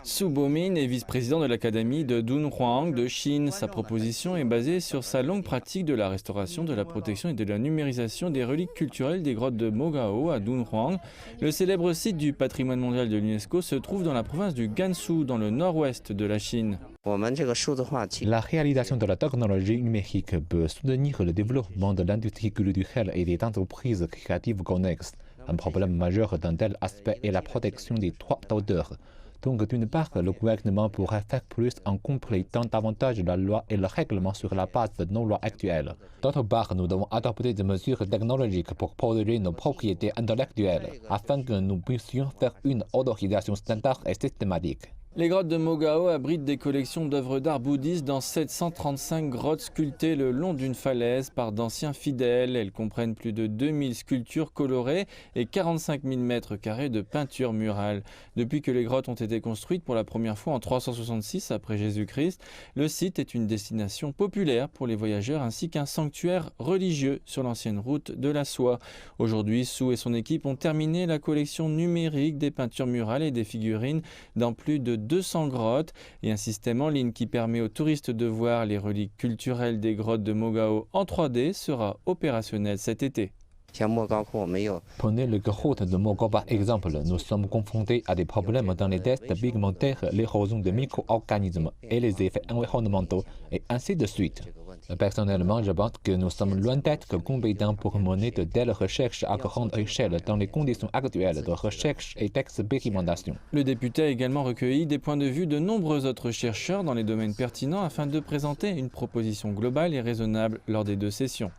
Su Bomin est vice-président de l'Académie de Dunhuang de Chine. Sa proposition est basée sur sa longue pratique de la restauration, de la protection et de la numérisation des reliques culturelles des grottes de Mogao à Dunhuang. Le célèbre site du patrimoine mondial de l'UNESCO se trouve dans la province du Gansu, dans le nord-ouest de la Chine. La réalisation de la technologie numérique peut soutenir le développement de l'industrie culturelle et des entreprises créatives connexes. Un problème majeur d'un tel aspect est la protection des droits d'auteur. Donc, d'une part, le gouvernement pourrait faire plus en complétant davantage la loi et le règlement sur la base de nos lois actuelles. D'autre part, nous devons adopter des mesures technologiques pour protéger nos propriétés intellectuelles, afin que nous puissions faire une autorisation standard et systématique. Les grottes de Mogao abritent des collections d'œuvres d'art bouddhistes dans 735 grottes sculptées le long d'une falaise par d'anciens fidèles. Elles comprennent plus de 2000 sculptures colorées et 45 000 mètres carrés de peinture murale. Depuis que les grottes ont été construites pour la première fois en 366 après Jésus-Christ, le site est une destination populaire pour les voyageurs ainsi qu'un sanctuaire religieux sur l'ancienne route de la soie. Aujourd'hui, Su et son équipe ont terminé la collection numérique des peintures murales et des figurines dans plus de 200 grottes et un système en ligne qui permet aux touristes de voir les reliques culturelles des grottes de Mogao en 3D sera opérationnel cet été. Prenez le grotte de Mogao par exemple. Nous sommes confrontés à des problèmes dans les tests pigmentaires, l'érosion des micro-organismes et les effets environnementaux, et ainsi de suite. Personnellement, je pense que nous sommes loin d'être compétents pour mener de telles recherches à grande échelle dans les conditions actuelles de recherche et d'expérimentation. Le député a également recueilli des points de vue de nombreux autres chercheurs dans les domaines pertinents afin de présenter une proposition globale et raisonnable lors des 2 sessions.